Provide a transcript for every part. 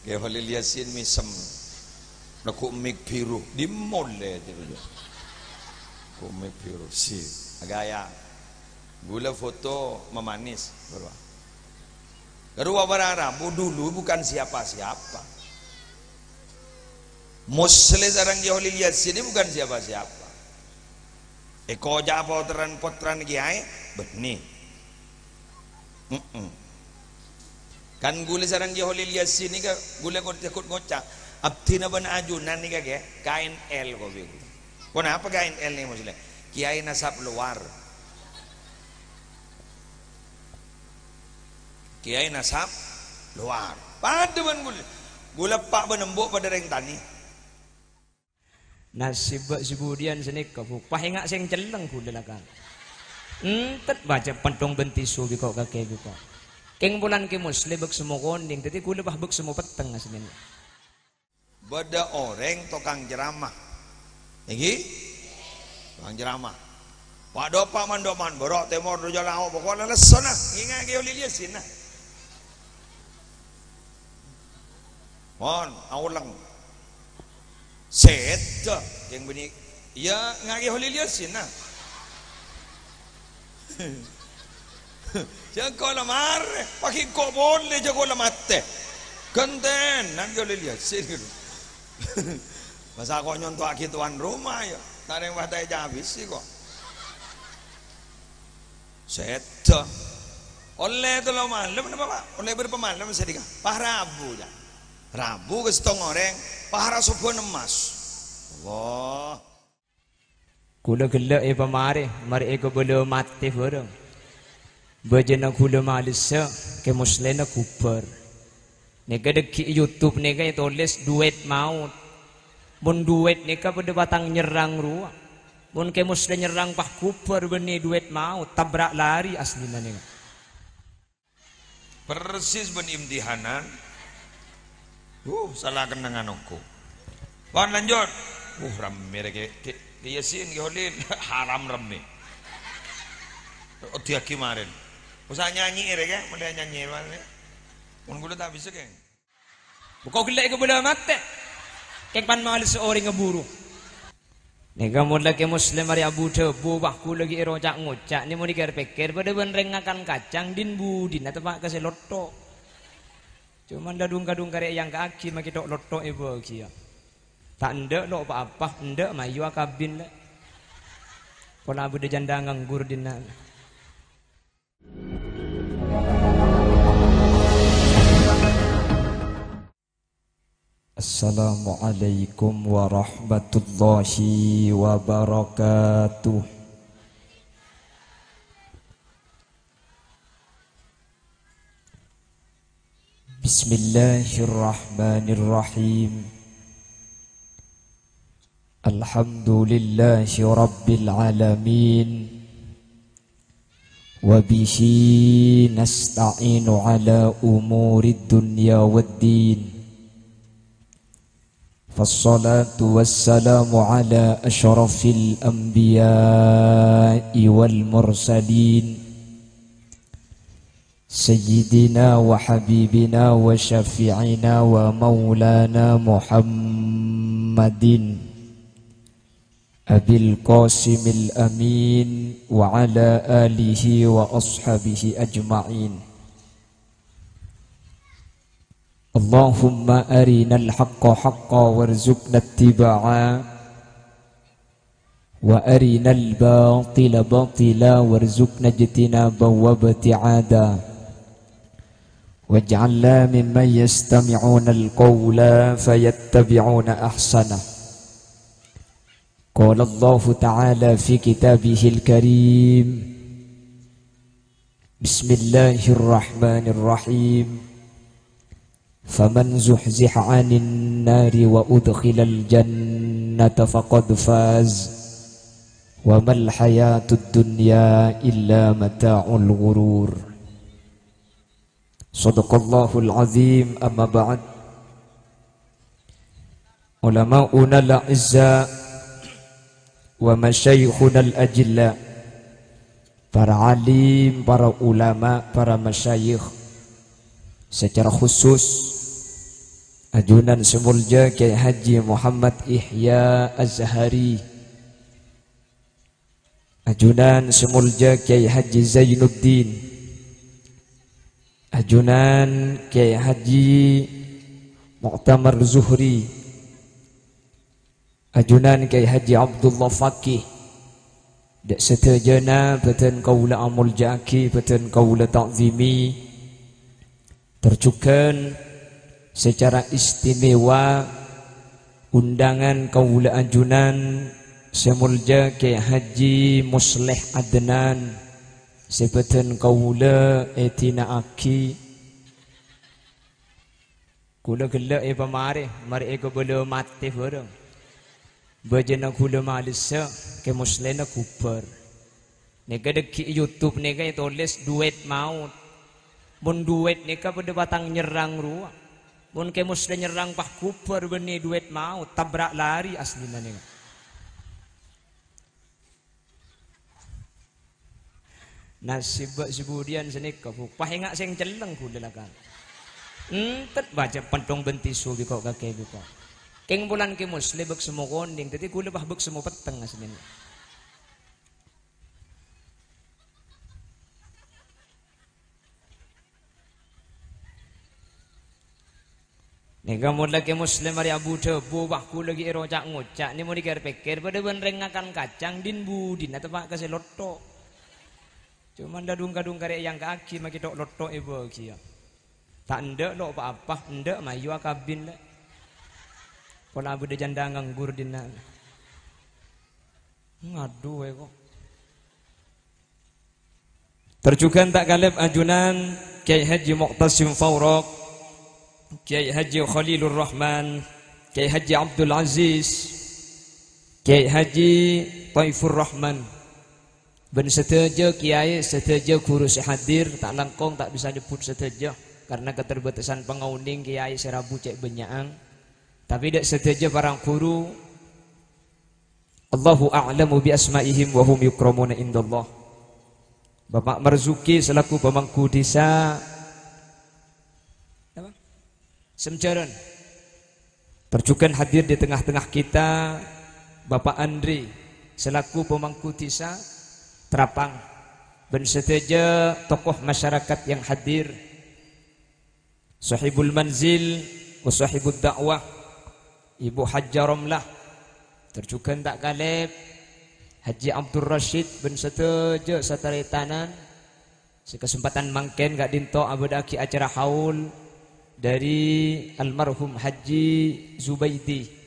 Kayak Holil Yasin misem naku mik biru di mall itu ku mik biru sih agaya gula foto memanis Garua berarabu dulu bukan siapa-siapa. Muslim sarang di Holil Yasin ini bukan siapa-siapa. Eko ja potran kiai benih. Kan gula sarang di Holil Yasin ini ka gula ko takut ngocak. Abdi na ban ajunan ni kage kain L ko bigo. Kenapa kain L ni Muslim? Kiai nasab luar. Kiai nasab luar. Pada ban gula pak benembuk pada reng tani. Nasib sebudian senik kabu pahingak sing celeng gula lakan. Entet baca pentong bentisu biko kakek biko. Keng bulan ke Muslim bek semua konding, tapi gula bah bek semua peteng aslinya. Beda orang tukang jeramah, ini tukang jeramah. Pak dopa mandoman borok temor do jalan pokoknya lesona, ingat ke Holil Yasin nah. Mon, aulang set yang benih, ya ngagi Holil Yasin nah. Jangan kau lamar, pakai kau boleh jago lamate, kenten ngagi Holil Yasin gitu. Masa kok nyontok aki tuan rumah ya tak ada yang batai habis sih kok seta oleh itu lo malam apa oleh berpemalam sedikit pah Rabu ya Rabu ke setong orang pah rasubun emas Allah kula gelak pemari mari eko belum mati bareng bejana kula malisa ke Muslimna kuper nega deki YouTube nega tulis duet maut. Mun duet nega pada batang nyerang ruang. Mun ke Muslim nyerang pah kuper benih duet maut tabrak lari aslinya nega. Persis ben imtihanan. Salah kenangan aku. Wan lanjut. Rame ke Yasin ke Holil haram rame. Dia kemarin. Usah nyanyi rek mulai nyanyi mana. Mun gula tak bisa keng. Buka gila ke bola mate. Keng pan mal seorang ngeburu. Nega mula ke Muslim hari Abu Tebu bahku lagi erojak ngocak ni mau dikir pikir pada benreng akan kacang din budin atau pak kasih loto. Cuman dadung-kadung karya yang kaki maki tok loto ibu kia. Tak ndak lo apa-apa ndak mayu akabin lah. Kalau Abu de janda nganggur dinan. Assalamualaikum warahmatullahi wabarakatuh. Bismillahirrahmanirrahim. Alhamdulillahi rabbil alamin. Wa bihi nasta'inu ala umurid dunya waddin. فالصلاة والسلام على أشرف الأنبياء والمرسلين سيدنا وحبيبنا وشفيعنا ومولانا محمد أبي القاسم الأمين وعلى آله وأصحابه أجمعين. اللهم أرنا الحق حقا وارزقنا اتباعا وأرنا الباطل باطلا وارزقنا اجتنابا وابتعادا واجعلنا ممن يستمعون القول فيتبعون أحسنه. قال الله تعالى في كتابه الكريم بسم الله الرحمن الرحيم فمن زحزح عن النار وأدخل الجنة فقد فاز وما الحياة الدنيا إلا متاع الغرور. صدق الله العظيم. أما بعد علماؤنا الأعزاء ومشايخنا الأجلاء para alim, para ulama, para masyayikh, secara khusus Ajunan Semulja Kiai Haji Muhammad Ihya Azhari, Ajunan Semulja Kiai Haji Zainuddin, Ajunan Kiai Haji Mu'tamar Zuhri, Ajunan Kiai Haji Abdullah Faqih. Dek setajana beten kaula amul jaki, beten kaula ta'zimi, tercukan secara istimewa undangan kaula ajunan Semulja Kiai Haji Musleh Adnan, sebeten kaula etina aki kula gelak pamare mari eko bela mati bareng bajana kula malisa ke muslena kuper nega deki YouTube nega tulis duet maut mun duet nega pada batang nyerang ruang mun ke musle nyerang pah kuper beni duet maut tabrak lari aslina nega nasib sebudian senika pah engak sing celeng kula lakan entet baca pentong bentisu biko kakek biko keng bulan ke musle bek semua konding tadi kula bah bek semua peteng aslina nega mula ke muslim mari abu debu bah kula lagi rojak ngocak ni mau dikir pikir pada benrengakan kacang din budin atau pak kasih loto cuman dadung-kadung karek yang kaki maki tok loto ibu kia tak ndek lo apa-apa ndek mayu akabin le pola abu de janda nganggur dina ngadu kok terjukan tak kalib ajunan Kiai Haji Muqtasim Fawraq, Kiai Haji Khalilur Rahman, Kiai Haji Abdul Aziz, Kiai Haji Taifur Rahman. Ben seteja kiai, seteja kurus hadir, tak langkong tak bisa nyebut seteja karena keterbatasan pengauning kiai serabu cek benyaang. Tapi dak seteja barang guru. Allahu a'lamu bi asma'ihim wa hum yukramuna indallah. Bapak Marzuki selaku pemangku desa apa? Semjaran terjukan hadir di tengah-tengah kita. Bapak Andri selaku pemangku desa Terapang dan seteja tokoh masyarakat yang hadir, sahibul manzil wa sahibud dakwah Ibu Hajjah Romlah, terjukan tak kalib Haji Abdul Rashid bin seteja sataritanan sekesempatan mangken gak dinto abadaki acara haul dari almarhum Haji Zubaidi.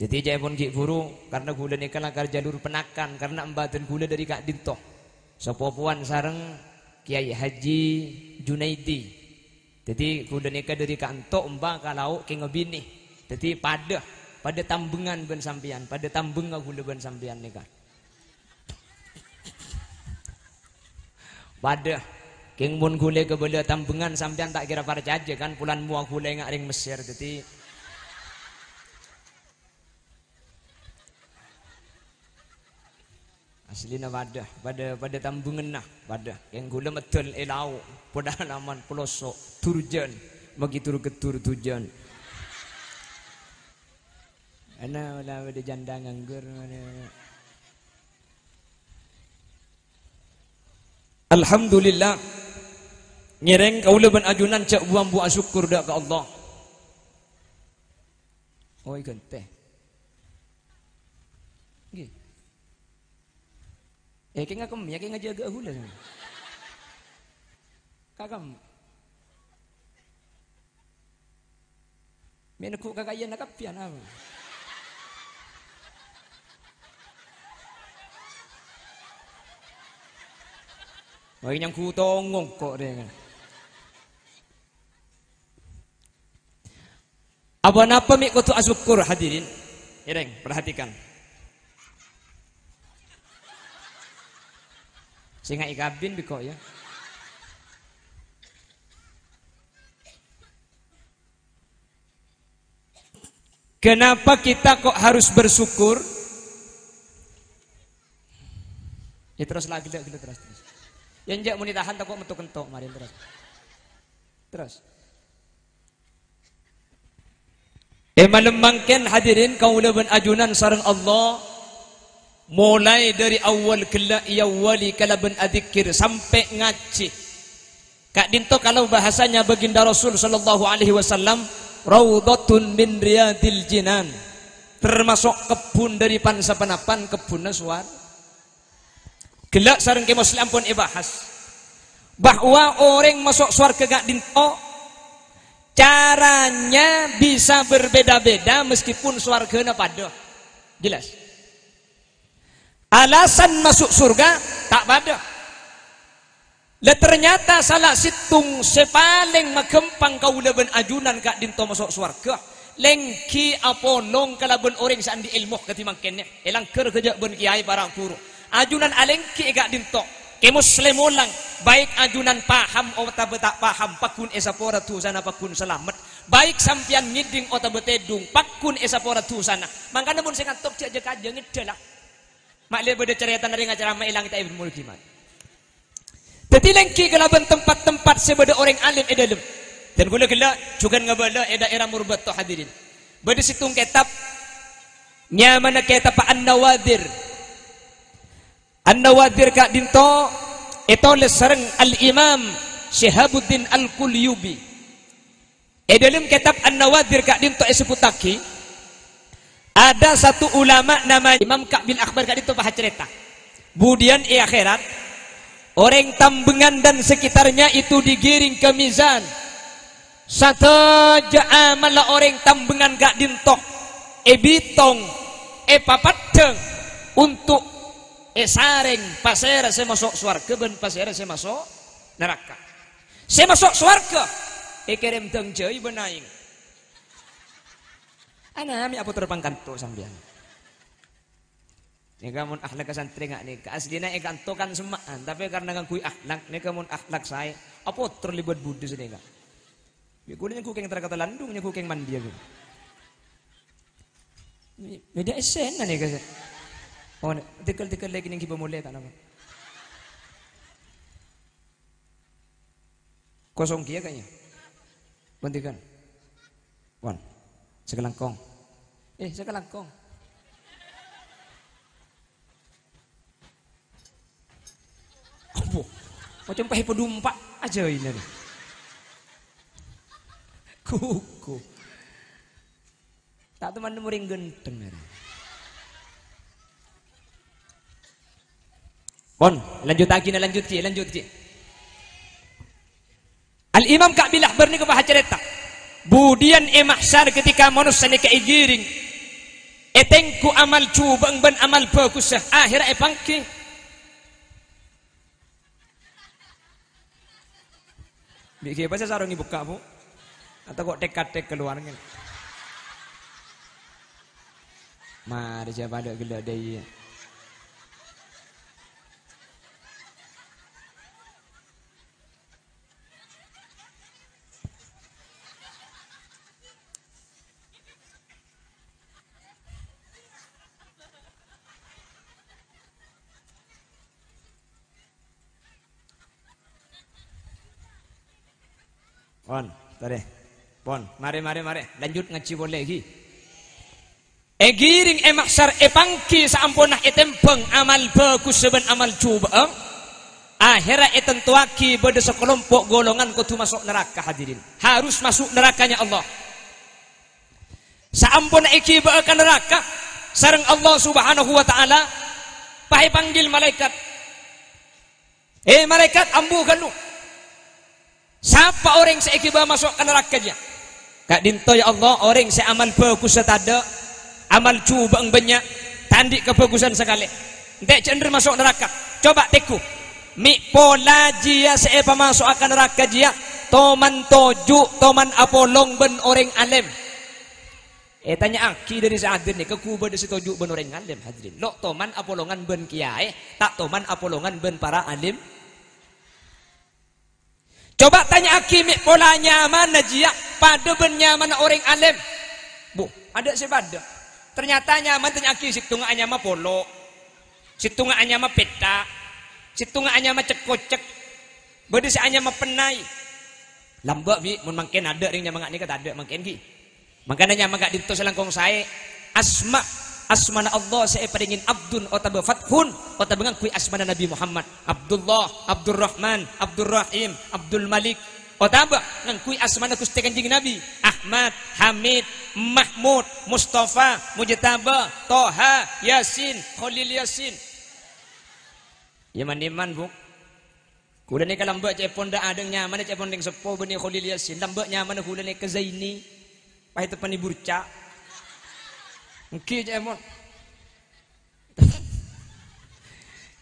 Jadi jaya pun gik buru karena gula ni kalakar jalur penakan karena embaten gula dari kak dinto sepupuan sareng Kiai Haji Junaidi. Jadi gula ni dari kak entok mbak kalau ke ngebini. Jadi pada tambengan ben sampian, pada tambeng gula ben sampian ni kan. Pada keng mun gula ke bela tambengan sampian tak kira para jaja kan pulan muak gula ngak ring Mesir. Jadi aslina pada tambungan nah pada yang gula betul elau pada halaman pelosok turjan bagi tur ketur tujan ana wala pada janda nganggur alhamdulillah ngereng kaula ban ajunan cak buang buah syukur dak ke Allah oi genteh nggih kaya ngakem ya kaya ngajaga hula kakam meneku kakayan nakapian apa wah yang ku tongong kok deh apa napa mik kutu asyukur hadirin ireng perhatikan singa ikabin biko ya. Kenapa kita kok harus bersyukur? Ya terus lagi terus. Yang jak muni tahan tak kok metu kentok mari terus. Terus. Malemangken hadirin kaula ben ajunan sareng Allah mulai dari awal kala wali kala ben adzikir sampai ngaji. Kak dinto kalau bahasanya baginda Rasul sallallahu alaihi wasallam raudhatun min riyadil jinan, termasuk kebun dari pansapenapan kebun suar. Gelak sareng ke muslim pun ibahas bahwa orang masuk surga kak dinto caranya bisa berbeda-beda meskipun surganya pada. Jelas. Alasan masuk surga tak pada. Lah ternyata salah situng sepaling magempang kaula ben ajunan kak dinto masuk surga. Lengki apolong kalaben orang sandi ilmu ketimang kene. Elang ker kerja ben kiai barang guru. Ajunan alengki kak dinto. Ke muslim ulang baik ajunan paham atau tak paham pakun esapora tu sana pakun selamat. Baik sampian ngiding atau betedung pakun esapora tu sana. Mangkana mun sing kantok cek aja ngedelah. Mak lihat beda cerita dari ngacara ilang kita ibnu mulkimat. Dadi lengki kalaban tempat-tempat sebeda orang alim edalem. Dan gula-gula juga ngabala daerah murbat hadirin. Beda situng kitab nyamana kitab An-Nawadir. An-Nawadir kak dinto itu lesareng Al-Imam Syihabuddin Al-Qulyubi. Dalam kitab An-Nawadir kak dinto sebutaki ada satu ulama nama Imam Ka'bil Akbar kak dinto bahas cerita. Budian akhirat orang Tambengan dan sekitarnya itu digiring ke mizan. Satu amal orang Tambengan kak dinto bitong papateng untuk sareng pasera saya masuk swarga ben pasera saya masuk neraka. Saya masuk swarga kerem teng jeuy benaing. Ana mi apa terpangkan tu sambian. Nika mun akhlak santri ngak nika aslina kanto kan semaan tapi karena ngakui akhlak nika mun akhlak saya apa terlibat budi sedeka. Bikunya ku keng terkata landung nya ku keng mandi aku. Media esen nika. Oh, tikal-tikal lagi ning kiba mulai tak nama. Kosong kia kayaknya. Bantikan. Wan. Sekelangkong. Sekelangkong. Apa? Macam pahe pedumpak aja ini. Kuku. Tak teman muring genteng. Pon, lanjut ki. Al-Imam Ka'bil Akbar ni bahas cerita. Budian mahsyar ketika manusia ni keigiring. Etengku amal cubang ben amal bagus akhir pangki. Bikin apa sarung buka bu? Atau kok tek keluarnya? Mari siapa ada gila daya. Pon, tadi. Pon, mari. Lanjut ngaji boleh lagi. Giring mahsyar pangki saampunah tempeng amal bagus seben amal coba. Akhirnya tentuaki beda sekelompok golongan kudu masuk neraka hadirin. Harus masuk nerakanya Allah. Saampunah ikiba ke neraka sareng Allah Subhanahu wa taala pahe panggil malaikat. Malaikat ambuh lu. Siapa orang seikiba masuk ke neraka dia? Kak dinto ya Allah orang seamal bagus setada amal coba banyak tandik kebagusan sekali. Dek cenderung masuk neraka. Coba teku. Mi pola dia seapa masuk akan neraka dia. Toman toju, toman apolong ben orang alim. Tanya aki dari seadir ni kekuba dari toju ben orang alim hadirin. Lo toman apolongan ben kiai, tak toman apolongan ben para alim. Coba tanya aki mi pola nyaman najia pada ben nyaman orang alim. Bu, ada sebada. Ternyata nyaman tanya aki situng anyama polo. Situng anyama peta. Situng anyama cekocek. Bede si anyama penai. Lambak bi mun mangken ada ring nyamang ni kata ada mangken ki. Makanya maka dito selangkong saya asmana Allah saya peringin abdun otaba fathun otaba ngakui asmana Nabi Muhammad Abdullah, Abdurrahman, Abdurrahim, Abdul Malik otaba ngakui asmana Gusti Kanjeng Nabi Ahmad, Hamid, Mahmud, Mustafa, Mujtaba, Toha, Yasin, Khalil Yasin. Ya maniman bu. Kuda ni kalau mbak cepon dah ada nyaman cepon deng sepo bani Khalil Yasin. Lambak nyaman kuda ni ke Zaini. Pahit pani burca. Ngki cepon.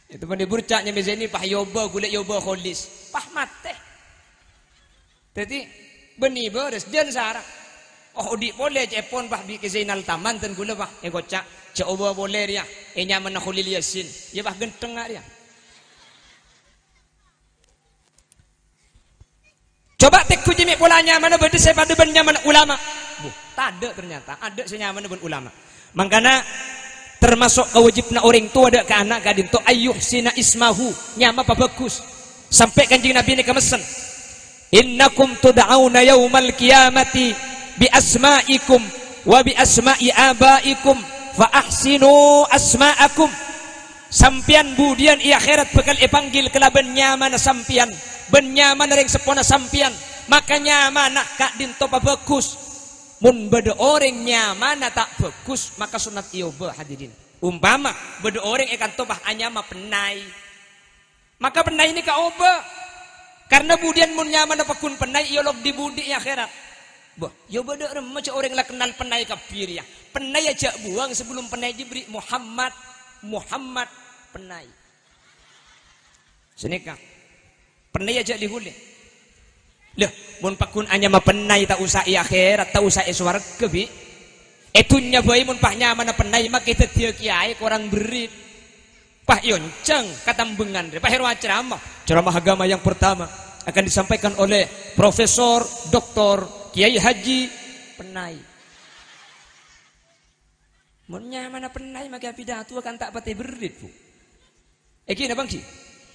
Itu pani burca nya Zaini pah yoba kuda yoba Khalis. Pah mate. Jadi bani beres jan sarang. Oh di boleh cepon pah bi ke Zainal Taman ten kula pah kocak. Coba boleh dia. Nyaman Khalil Yasin. Ya pah genteng dia. Coba tek ku jimi polanya mana beda saya pada ben nyaman ulama. Tak ada ternyata, ada senyaman ben ulama. Makanya termasuk kewajibna orang tua ada ke anak kadin to ayyuh sina ismahu nyama apa bagus. Sampai Kanjeng Nabi ini kemesen. Innakum tud'auna yaumal qiyamati bi asma'ikum wa bi asma'i abaikum fa ahsinu asma'akum. Sampian budian i akhirat bakal ipanggil kelaban nyaman sampian. Benyaman ring sepona sampian makanya mana kak dinto pa bagus mun beda orang nyaman tak bagus maka sunat ioba hadirin umpama beda orang ikan topah anyama penai maka penai ini ka oba karena budian mun nyaman apa kun penai iolog di budi akhirat bah yo beda macam orang lah kenal penai kafir ya penai aja buang sebelum penai diberi Muhammad penai senika penai aja dihulih. Lah, mun pakun anya mah penai tak usah i akhirat, tak usah i swarga bi. Etunya bae mun pah nyaman penai mah kita dia kiai kurang berit. Pah yonceng katambengan pah herwa ceramah agama yang pertama akan disampaikan oleh Profesor Dr. Kiai Haji Penai. Mun nyaman penai maka pidato akan tak pati berit bu. Gini bang Ci.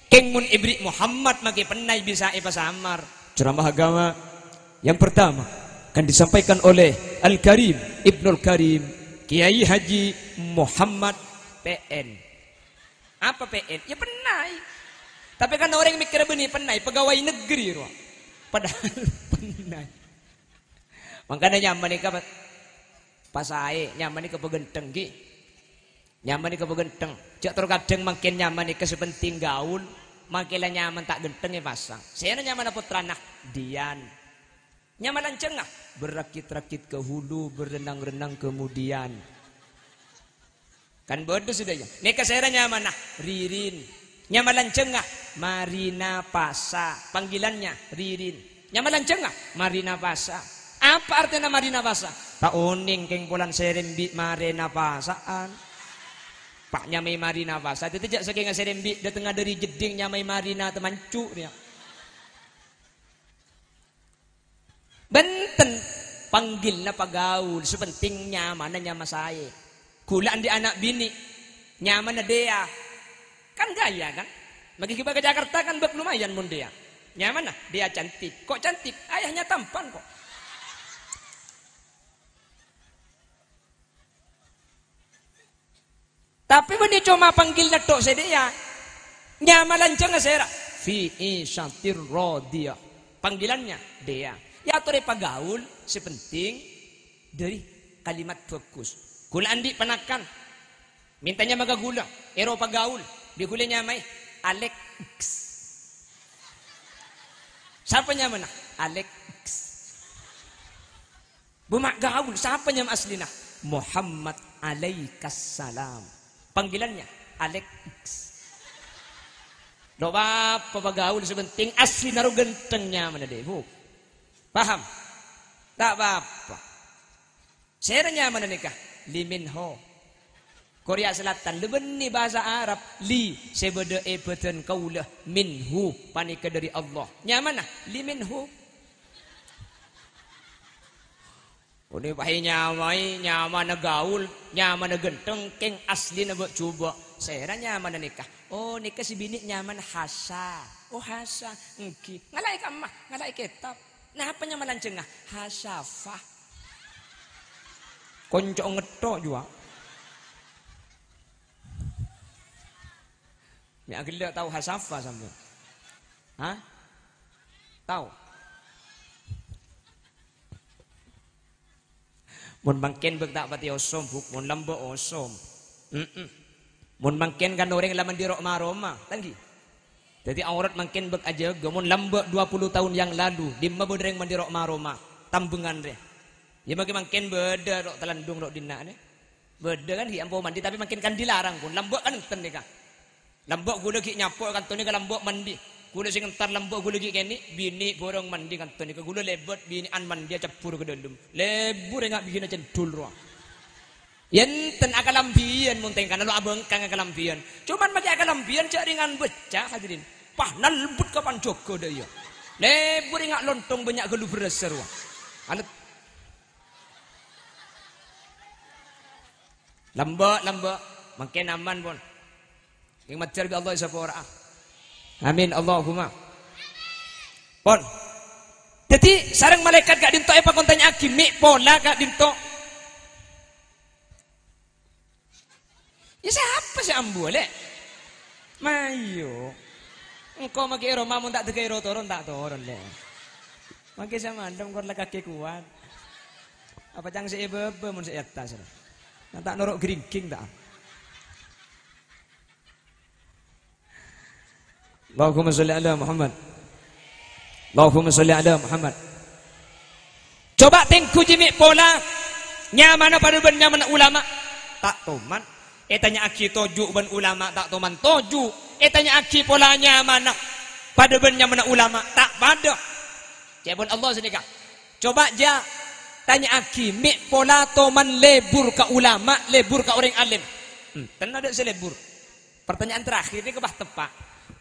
Keng mun ibri Muhammad maki penai bisa samar. Ceramah agama yang pertama akan disampaikan oleh Al-Karim Ibnul Karim Kiai Haji Muhammad PN. Apa PN? Ya penai. Tapi kan orang mikir benih penai pegawai negeri roh. Padahal penai. Makanya nyaman ni kapat pasai nyaman ni kepegenteng ki. Nyaman ni kepegenteng. Cak terkadang makin nyaman ni kesepenting gaul. Makilah nyaman tak genteng ya pasang. Saya nyaman putra nak Dian. Nyaman cengah berakit-rakit ke hulu berenang-renang kemudian. Kan bodoh sudah ya. Neka saya nyaman nah Ririn. Nyaman cengah Marina Pasa. Panggilannya Ririn. Nyaman cengah Marina Pasa. Apa artinya Marina Pasa? Tak uning keng bulan serembi Marina Pasaan. Pak nyamai Marina Pasa itu tidak saking serembi da tengah dari jeding nyamai Marina teman cu dia. Benten panggil na pagaul sepenting nyaman na nyama saya. Kulaan di anak bini nyaman na dia. Kan gaya kan? Magigiba ke Jakarta kan bak lumayan mun dia. Nyaman nah dia cantik. Kok cantik? Ayahnya tampan kok. Tapi when dia cuma panggil na tok saya dia nyamalan jangan saya fi isyatir radiyah panggilannya dia ya tore pagaul sepenting dari kalimat fokus gula andi penakan mintanya magagula ero pagaul di gula nyamai Alex siapa nyaman Alex bumak gaul siapa nyam aslina Muhammad alaikassalam panggilannya Alex. Doa pagaul sebenting asli naruh gentengnya mana deh, bu. Paham? Tak apa-apa. Seranya mana nikah? Li Minho. Korea Selatan lebeni bahasa Arab li sebeda ebeten kaulah minhu panika dari Allah. Nyaman nah? Li Minho. Ini pakai nyamai, nyaman na gaul, nyaman na genteng, keng asli na coba. Saya nyaman na nikah. Oh nikah si bini nyaman hasa. Oh hasa, engki. Ngalai kamah, ngalai kitab. Nah apa nyaman cengah? Hasafah. Konco ngetok juga. Ya gelak tahu hasafa sampai. Hah? Tahu? Mun bangken bek tak pati osom buk, mun lambo osom. Mun bangken kan orang laman di Roma Roma, tanggi. Jadi aurat makin bek aja, mun lambo 20 tahun yang lalu, di mabodreng mandi Roma Roma, tambungan deh. Ya makin beda rok telandung rok dina deh. Beda kan hi ampo mandi tapi makin kan dilarang pun. Lambok kan enten deh kan. Lambok gue lagi nyapo kan toni kan lambok mandi. Gue sing entar lambok gue lagi kene bini borong mandi kan toni gue lebet bini an mandi capur ke dalam. Lebur enggak bikin aja dul roh. Yen ten akalambian munteng kan lo abang kang akalambian. Cuman pakai akalambian cak ringan becah hadirin. Pah nalbut kapan joko dah ya. Lebur enggak lontong banyak gelu beres roh. Alat lambok makin aman pun. Yang majar ke Allah sapa ora. Amin Allahumma. Pon. Jadi sareng malaikat gak dintok apa kon tanya aki mik pola gak dintok. Ya siapa sih ambu lek? Mayo. Engkau maki Roma mun tak tegay turun tak turun lek. Maki sama andam kon kaki kuat. Apa cang si bebe mun si atas. Nah, tak norok geringking tak. Allahumma sholli ala Muhammad. Allahumma sholli ala Muhammad. Coba tengku jimi pola nyamana pada ben nyamana ulama tak toman. Tanya aki toju ben ulama tak toman toju. Tanya aki pola nyamana pada ben nyamana ulama tak pada. Jabun Allah sedekah. Coba ja tanya aki mik pola toman lebur ke ulama, lebur ke orang alim. Tenang ada selebur. Pertanyaan terakhir ini kebah tepak.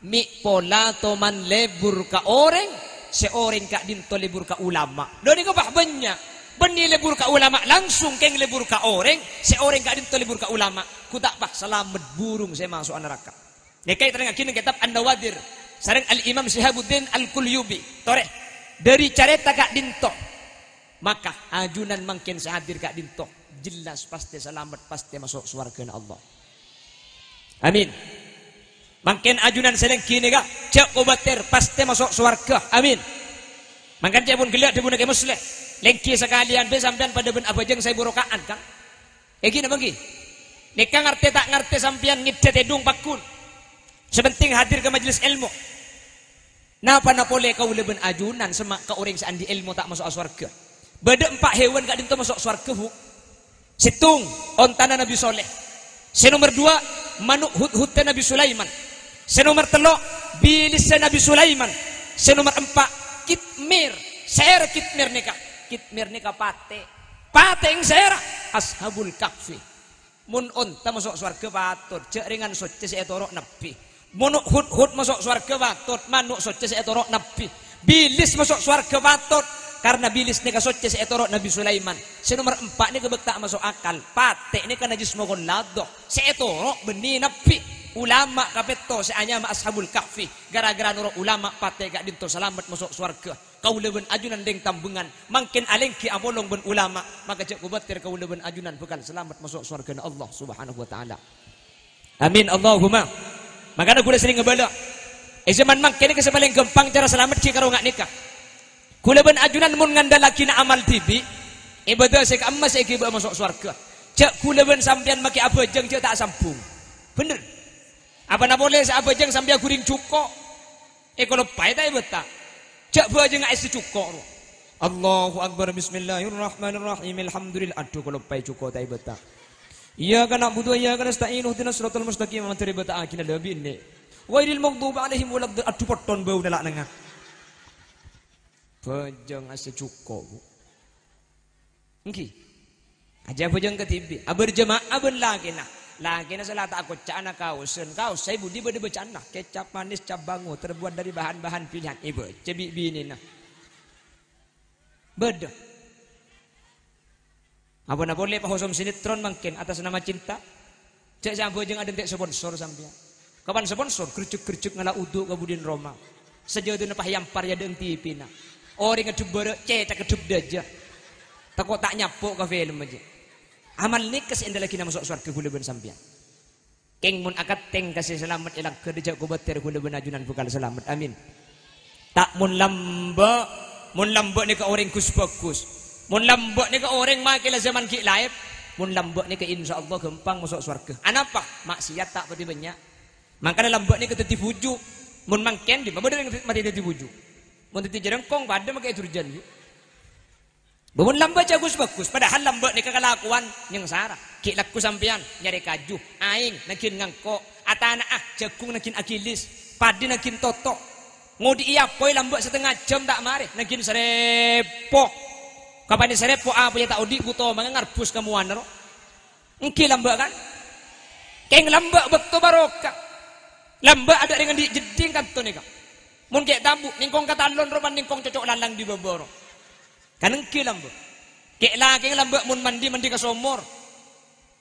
Mik pola toman lebur ke orang, seorang kak dinto lebur ke ulama. Doni kebah banyak. Beni lebur ke ulama langsung keng lebur ke orang, seorang kak dinto lebur ke ulama. Ku tak bah selamat burung saya masuk neraka. Nekai terang kini kitab An-Nawadir. Sareng Al-Imam Syihabuddin Al-Kulyubi. Toreh dari careta kak dinto. Maka ajunan makin sehadir kak dinto jelas pasti selamat pasti masuk surga Allah. Amin. Makin ajunan sedang kini kak cek obatir pasti masuk surga. Amin. Makan cek pun geliat dibuna ke muslim. Lengki sekalian be sampean pada ben abajeng saya burokaan kan. Gini bagi. Neka ngerti tak ngerti sampean ngiddet edung pakun. Sebenting hadir ke majelis ilmu. Napa napole kau leben ajunan semak ke orang seandi ilmu tak masuk surga. Bada 4 hewan gak dinto masuk surga hu. Situng ontana Nabi Soleh. Senomor 2 manuk hut-hutnya Nabi Sulaiman. Senomor 3 bilisnya Nabi Sulaiman. Senomor 4 kitmir. Saya kitmir nikah. Kitmir nikah pate. Pate yang saya ashabul kahfi. Mun onta masuk surga patut. Cek ringan soce saya torok nabi. Manuk hut-hut masuk surga patut. Manuk soce saya torok nabi. Bilis masuk surga patut. Karena bilis ni kasotce sa etorok Nabi Sulaiman. Si nomor 4 ni kabagta masuk akal. Pate ni ka najis mo kon lado. Sa etorok benih nabi. Ulama kapito sa anya ma ashabul kahfi. Gara-gara nuro ulama pate gak dinto salamat masuk surga. Kaulaban ajunan deng tambungan. Mangkin alengki amolong ben ulama. Maka cek kubatir kaulaban ajunan bukan selamat masuk surga na Allah subhanahu wa ta'ala. Amin Allahumma. Maka na gula sering ngebala. Zaman mangkin ni kasi paling gampang cara selamat ki karo ngak nikah. Kulaban ajunan mun ngandalaki na amal tibi ibadah saya ke emas saya kiba masuk surga. Cak kulaban sampean maki abajeng cak tak sambung. Bener. Apa na boleh sa abajeng sampean guring cuko. Kalau pai tak ibata. Cak bajeng ais cuko. Allahu akbar bismillahirrahmanirrahim alhamdulillah. Aduh kalau pai cuko tak ibata. Iya kana budu iya kana sta'inu ihdinas siratal mustaqim man taribata akina labin ne. Wairil maghdubi alaihim walad aduh poton bau dalak nengah. Bajang asa cukup. Engki. Aja bajang ketibi. Berjemaah ben lagi nah. Lagi na salat aku cana kausen. Kaus saya budi bade becana. Kecap manis cap bangu terbuat dari bahan-bahan pilihan ibu. Cebi bini nah. Beda. Apa na boleh pahosom sinetron mungkin atas nama cinta. Cek sampo jeung ada tek sponsor sampean. Kapan sponsor gercuk-gercuk ngala udu kabudin Roma. Sejauh na pahiampar ya deung TV na. Orang ngedub bare cetak kedub daja. Takut tak nyapuk ke film aja. Amal ni kasi indah lagi na masuk surga kula ben sampean. Keng mun akad teng kasih selamat ilang kerja ku beter kula ben ajunan bukal selamat. Amin. Tak mun lamba ni ka orang kus bagus. Mun lamba ni ka orang makila zaman ki laib. Mun lamba ni ka insyaallah gampang masuk surga. Anapa? Maksiat tak pati banyak. Makanya lamba ni ka teti buju. Mun mangken di bener mati teti buju. Mun teti jerengkong pada makai turjan. Bumun lamba jagus bagus, padahal lamba ni kekelakuan yang sarah. Ki laku sampean nyari kaju, aing nakin ngangko, atana jagung nakin akilis, padi nakin totok. Ngodi iya poi lamba setengah jam tak mari, nakin serepok. Kapan ni serepok apa ya tak udi buto mangarbus kamuan ro. Engki lamba kan? Keng lamba betul barokah. Lamba ada dengan di jeding kanto ni kak. Mun kek tabu, ningkong katalon ro man ningkong cocok lalang di baboro. Kaneng ki lamba. Kek lagi lamba mun mandi ke somor.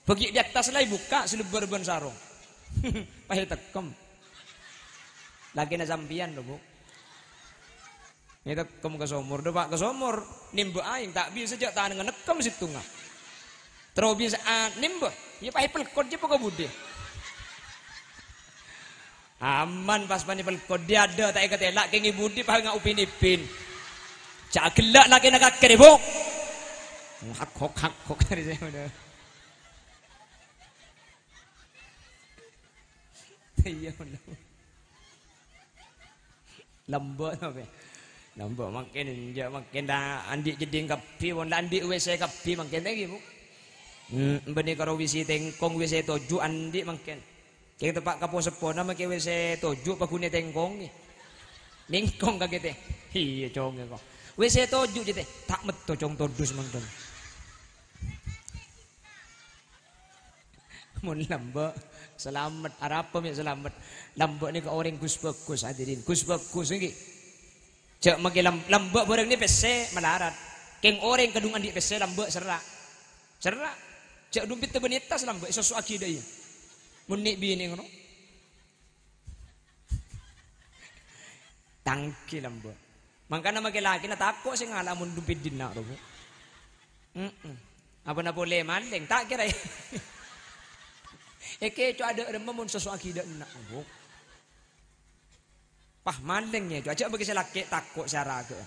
Bagi di atas lagi buka silebar ban sarong. Pahit tekem. Lagi na sampian lho, Bu. Ini tekem ke somor, do Pak ke somor. Nimba aing tak bisa jak tahan ngenekem situ ngah. Terus bisa nimba. Ya pahit pelkot je pokok bude. Aman pas pani pelkot dia ada tak ikat elak kengi budi pah ngau upin-ipin. Cak gelak lagi nak keribuk. Hak dari saya udah. Iya benar. Lembut apa? Lembut makin dah andi jeding kapi, wanda andi WC kapi makin lagi bu. Benih karo WC tengkong WC toju andi makin. Kita tempat kapo sepona makin WC toju pakune tengkong ni. Ningkong kaget eh. Iya cong kok. WC toju je teh tak meto cong todus mang ton. Mun lamba selamat arapa mi selamat. Lamba ni ke orang kus bagus hadirin. Kus bagus ni. Cak magi lamba barang ni pese melarat. Keng orang kedungan di pese lamba serak. Serak. Cak dumpit tebenitas lamba sesuatu akidah ya. Mun ni bini ngono. Tangki lamba. Makanya laki na takut sih ngalamun dumpit dina robo. Apa na boleh maling tak kira. Eke itu ada rememun sesuatu akidah nak robo. Pah malingnya itu aja bagi laki takut cara ke.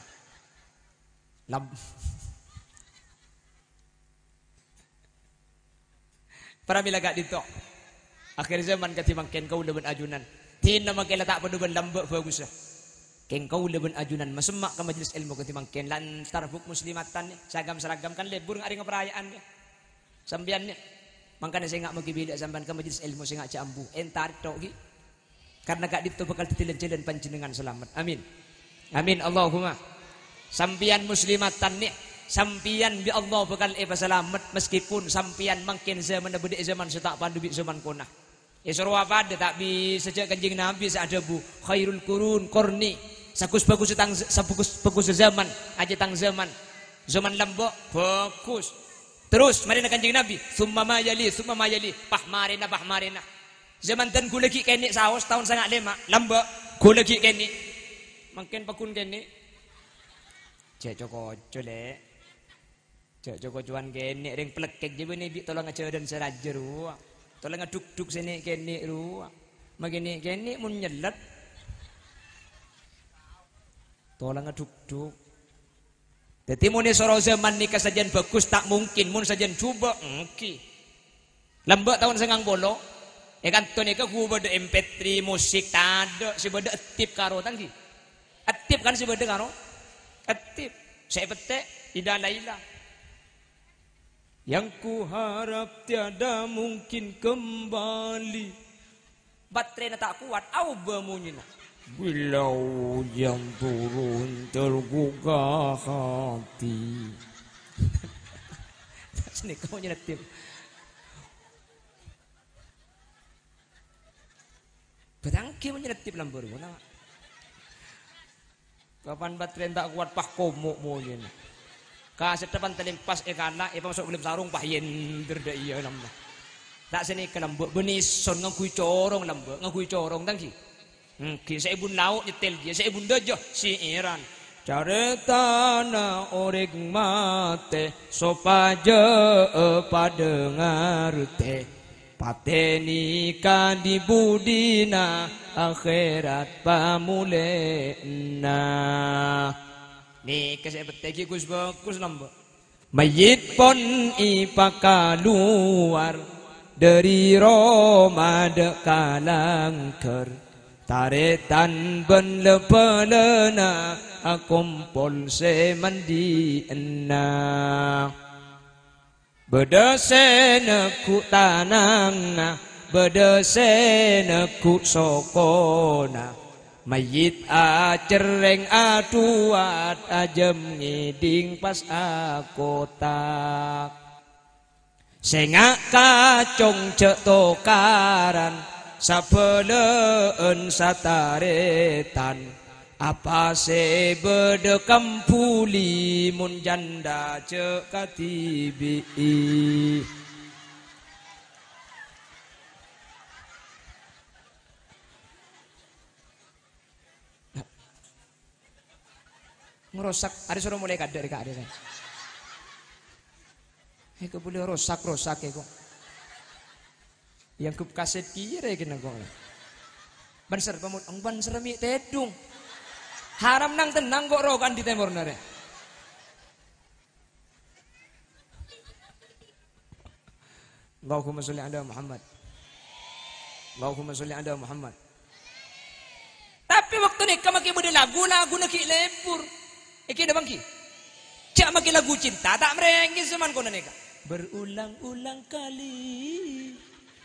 Para bila gak ditok. Akhir zaman katimangken kau leben ajunan. Tina makela tak peduban lambak bagus lah. Keng kau leben ajunan masemak ke majelis ilmu ketimangken lantar buk muslimatan seragam kan lebur ngari ngeperayaan ya. Sambiannya makanya saya ngak magibila sampean ke majelis ilmu saya ngak cambu entar tok gi. Karena gak dito bakal titilan jalan panjenengan selamat. Amin. Amin Allahumma. Sampian muslimatan ni sampian bi Allah bakal selamat meskipun sampian makin zaman bedik zaman setak pandu bi zaman konah. Isru apa ada tak bi sejak kanjeng Nabi seada bu khairul qurun qarni. Sakus bagus bagus zaman aja tang zaman lambok bagus. Terus mari nak kanjeng Nabi summa mayali pah marina. Zaman dan ku lagi kene saos tahun 95 lambok ku lagi kene. Makin pakun kene. Cek joko le. Cek joko cuan kene ring plekek je bene bi tolong aja dan serajer ruah. Tolong ngaduk-duk sini kene ruah. Magini kene mun nyelet. Tolong ngeduk-duk. Jadi mun soro zaman nikah sajian bagus tak mungkin mun sajian coba engki. Lambak tahun 90 ya kan to nikah ku bade MP3 musik tade si bade atip karo tangki. Atip kan si bade karo. Atip. Saya petek ida laila. Yang ku harap tiada mungkin kembali. Baterai na tak kuat au bamunyina. Bila hujan turun tergugah hati. Sini kamu nyetir. Berangki menyetir lambur mana? Kapan baterai tak kuat pah komuk moyen. Kaset depan telimpas ekana, masuk belum sarung pah yen derda iya lambur. Tak sini ke lambur benison ngakui corong lambur, ngakui corong tangki. Saya ibun lauk nyetel dia, saya ibun dajah si Iran. caretana orang mate sopaje pada ngarte pateni di budina akhirat pamulena. Nih kasih betegi Gus bagus nambah. Mayit pon ipakaluar dari Roma dekalangker taretan ben lepelena akumpul semandi ena bedesena ku tanangna bedesena ku sokona mayit acereng atuat ajem ngiding pas akotak sengak kacong cek tokaran sapeleen sataretan apa se bedekam puli mun janda cek katibi ngerosak ada suruh mulai kadek dari kadek saya boleh rosak ya kok yang kup kaset kira kena kok banser pamut ang banser mi tedung haram nang tenang kok rokan di temor nare Allahumma sholli ala Muhammad Allahumma sholli ala Muhammad. Tapi waktu ni kamaki bude lagu nak lepur iki ada bangki cak maki lagu cinta tak merenggi zaman kono neka berulang-ulang kali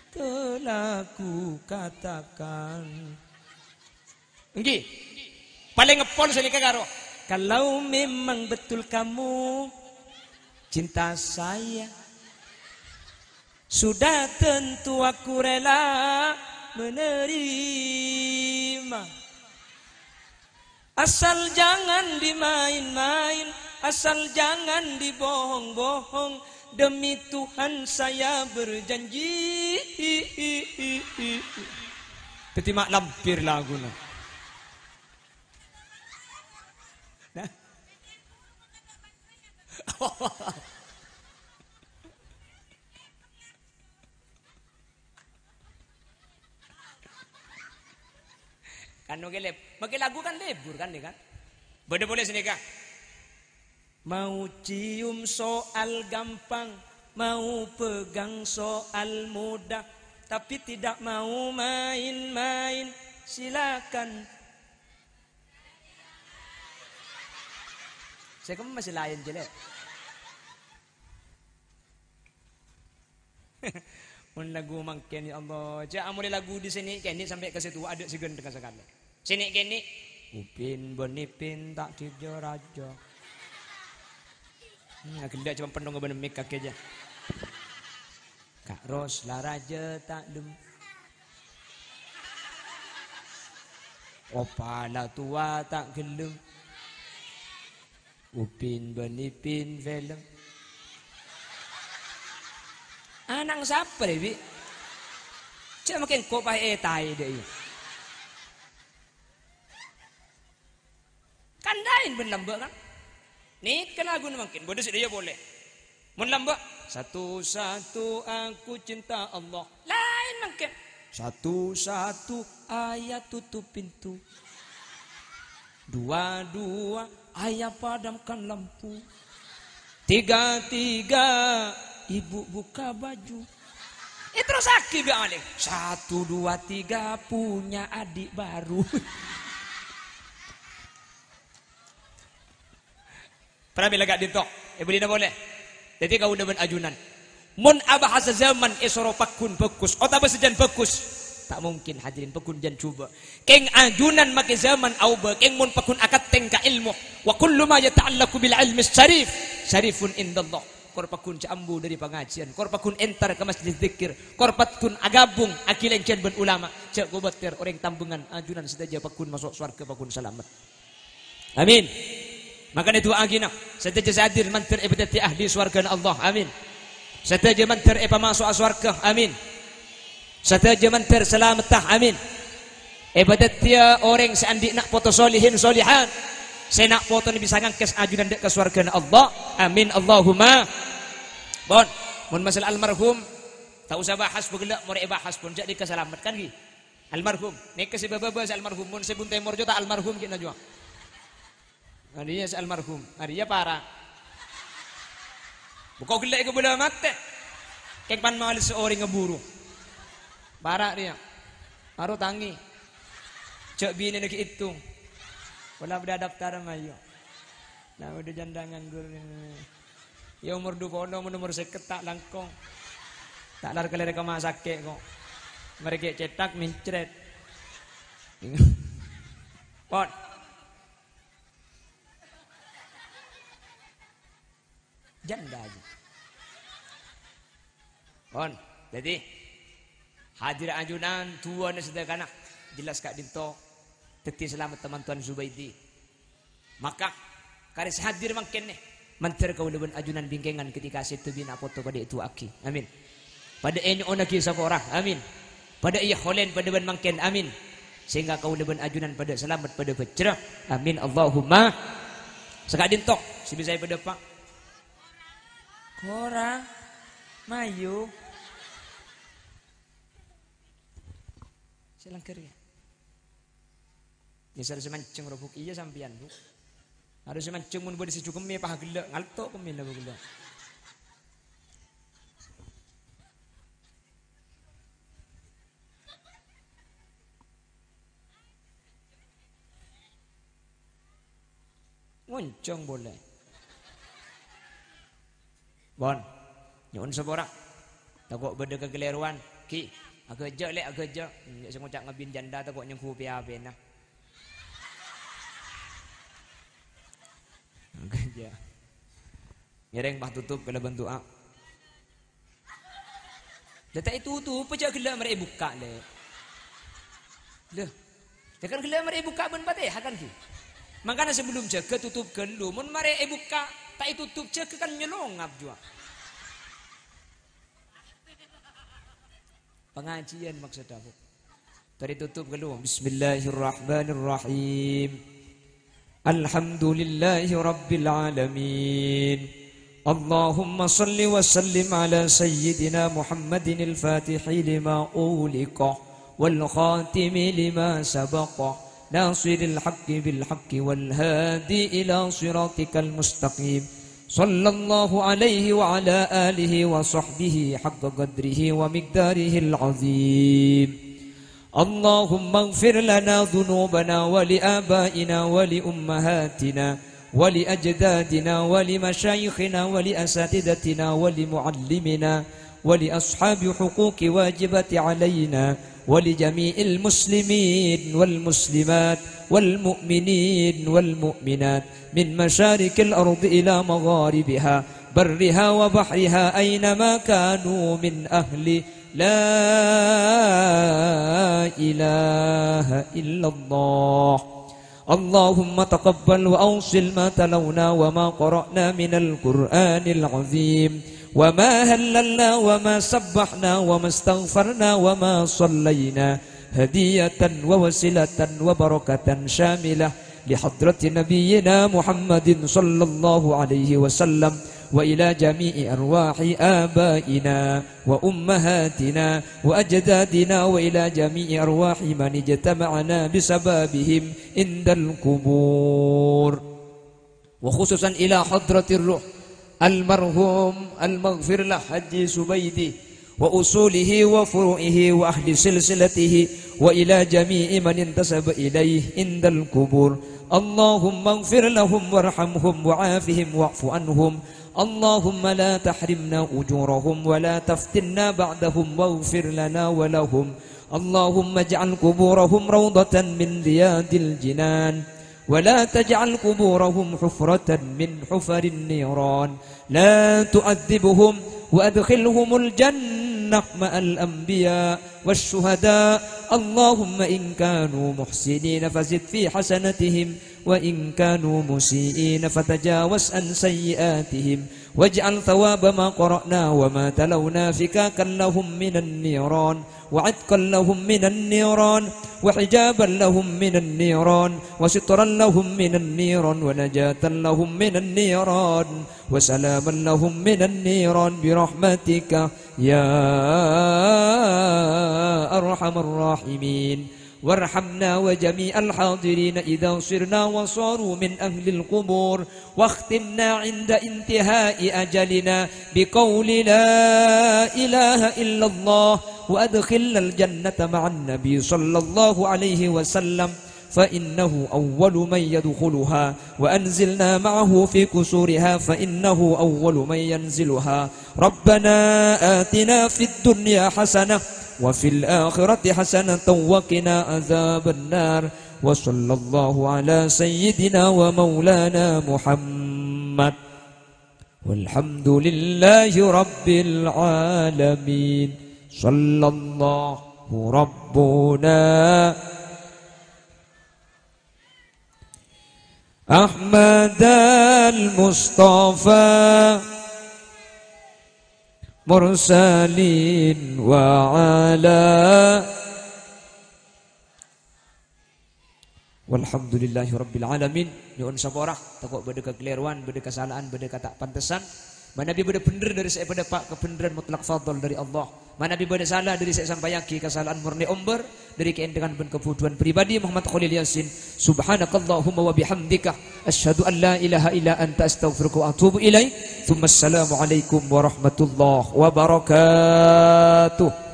telah ku katakan enggi paling ngepol senika karo kalau memang betul kamu cinta saya sudah tentu aku rela menerima. Asal jangan dimain-main, asal jangan dibohong-bohong. Demi Tuhan saya berjanji. Ketimak lampir lagu nah. Kan makin lagu kan lebur kan nih kan. Boleh sini kak. Mau cium soal gampang, mau pegang soal mudah, tapi tidak mau main-main. Silakan. Saya kamu masih lain jelek. Mun lagu mangken ya Allah. Cak amune lagu di sini kene sampai ke situ ada sigen dekat sekali. Sini kene upin benipin tak tijo raja. Genda cuma penuh ngebenemik kaki aja. Kak Ros lah raja tak dem. Opala tua tak gelem. Upin benipin film. Anang siapa deh, Bi? Cuma makin kok pakai tai deh. Kan lain ben lambak kan? Nih kan lagu makin bodoh sih dia boleh. Mun lambak satu-satu aku cinta Allah. Lain makin satu-satu ayat tutup pintu. Dua-dua ayat padamkan lampu. Tiga-tiga ibu buka baju. Itu sakit bi alik. 1, 2, 3 punya adik baru. Pernah bila gak ditok? Ibu tidak boleh. Jadi kau udah ajunan. Mun abahasa zaman esoro pakun bagus. Otak sejan bagus. Tak mungkin hadirin pakun jan coba. Keng ajunan make zaman auba. Keng mun pakun akat tengka ilmu. Wa kullu ma yata'allaku bil ilmi syarif. Syarifun indallah. Korpakun cambu dari pengajian. Korpakun entar ke masjid zikir. Korpakun agabung. Akilen cian ben ulama. Cek gobatir orang tambungan. Ajunan sedaja pakun masuk surga pakun selamat. Amin. Makanya doa gina. Sedaja sadir mantir ibadati ahli surga Allah. Amin. Sedaja mantir masuk surga. Amin. Sedaja mantir selamat. Amin. Ibadat dia orang seandi nak foto solihin solihan. senak foto ni bisa ngangkes ajudan dek ke surga Allah. Amin Allahumma. Bon, mun masalah almarhum tak usah bahas begelak more bahas pun jadi keselamatkan gi. Almarhum, nek ke sebab-sebab almarhum mun sebun temor jo tak almarhum kita jua. Adinya almarhum, adinya para. Buka gelak ke bola mate. Kek pan mal seorang ngeburu. Para dia. Baru tangi. Cek bini nak hitung. Wala beda daftar mayo. Nah udah janda nganggur. Ya umur 20 umur 50 tak langkong. Tak lar kelere ke rumah sakit kok. Mereka cetak mincret. Pot. Janda aja. Pon, jadi hadir ajunan tua dan sederhana jelas Kak Dinto teti selamat teman tuan Zubaidi. Maka karis hadir makin nih manter kau leban ajunan bingkengan ketika situ bina foto pada itu aki. Amin. Pada enyo ona kisah orang. Amin. Pada iya holen pada ban makin. Amin. Sehingga kau leban ajunan pada selamat pada bercerah. Amin Allahumma. Sekak Dinto si bisa pada pak. Kora mayu. Silang kerja. Ya harus mancing robuk iya sampian bu. Harus mancing mun bodi secukem me pah gelak ngalto kemin lah gelak. Moncong boleh. Bon, nyon seborang. Takut beda kegeliruan. Ki, agak je lek agak je. Saya ngucap ngabin janda takut nyengku piaben nah. Agak je. Nyereng bah tutup kalau bentuk doa. Letak itu tu pecah gelak mereka buka le. Leh. Tekan gelak mereka buka ben pateh kan ki. Makanya sebelum jaga tutup gelu mun mereka buka tak tutup jaga kan nyelongap juga. Pengajian maksud aku. Tadi tutup gelu. Bismillahirrahmanirrahim. Alhamdulillahi rabbil alamin. Allahumma salli wa sallim ala sayyidina Muhammadin al-fatihi lima uliqa wal khatimi lima sabaqa nasiril haqqi bil haqqi wal hadi ila siratikal mustaqim. Sallallahu alaihi wa ala alihi wa sahbihi haqqa qadrihi wa miqdarihil azim. Allahumma ighfir lana dhunubana wa li abaina wa li ummahatina wa li ajdadina wa li mashayikhina wa li asatidatina wa li muallimina wa li ashabi huquqi wajibati alaina wa li jami'il muslimin wal muslimat wal mu'minin wal mu'minat min masharikil ardi ila magharibiha barriha wa bahriha aynama kanu min ahli la ilaha illallah. Allahumma taqabbal wa awsil ma talawna wa ma qara'na minal Qur'anil azim wa ma hallalna wa ma sabbahna wa ma astaghfarna wa ma sallayna hadiyatan wa wasilatan wa barakatan syamilah li hadrati nabiyyina Muhammadin sallallahu alaihi wasallam wa ila jami'i arwahi abaina wa ummahatina wa ajdadina wa ila jami'i arwahi man ijtama'na bisababihim indal kubur wa khususan ila hadratir ruh almarhum al-maghfir lah Haji Zubaidi wa usulihi wa furu'ihi wa ahli silsilatihi wa ila jami'i man intasaba ilayhi indal kubur. Allahumma ighfir lahum warhamhum wa'afihim wa'fu anhum. Allahumma la tahrimna ujurahum wa la taftinna ba'dahum waghfir lana wa lahum. Allahumma ij'al kuburahum rawdatan min riyadil jinan wa la taj'al kuburahum hufratan min hufarin niran. La tu'adzibuhum wa adkhilhumul jannah ma'al anbiya wasyuhada. Allahumma in kanu muhsinina fazid fi hasanatihim wa in kanu musiina fatajawaz an sayyiatihim واجعل ثواب ما قرأنا وما تلونا فكاكا لهم من النيران وعتقا لهم من النيران وحجابا لهم من النيران وسترا لهم من النيران ونجاة لهم من النيران وسلاما لهم من النيران برحمتك يا أرحم الراحمين وارحمنا وجميع الحاضرين إذا صرنا وصاروا من أهل القبور واختمنا عند انتهاء أجلنا بقول لا إله إلا الله وأدخلنا الجنة مع النبي صلى الله عليه وسلم فإنه أول من يدخلها وأنزلنا معه في كسورها فإنه أول من ينزلها ربنا آتنا في الدنيا حسنة وفي الآخرة حسنة وقنا عذاب النار وصلى الله على سيدنا ومولانا محمد والحمد لله رب العالمين صلى الله ربنا أحمد المصطفى مرسلين وعلى walhamdulillahi rabbil alamin. Nyuwun saborah takok bade kekeliruan, bade kesalahan, bade kata pantesan. Mana bi bade bener dari saya pada pak kebenaran mutlak fadl dari Allah. Mana bi bade salah dari saya sampaiaki kesalahan murni umber dari keendengan ben kebutuhan pribadi Muhammad Khalil Yasin. Subhanakallahumma wa bihamdika asyhadu an la ilaha illa anta astaghfiruka wa atubu ilaik. Tsumma assalamu alaikum warahmatullahi wabarakatuh.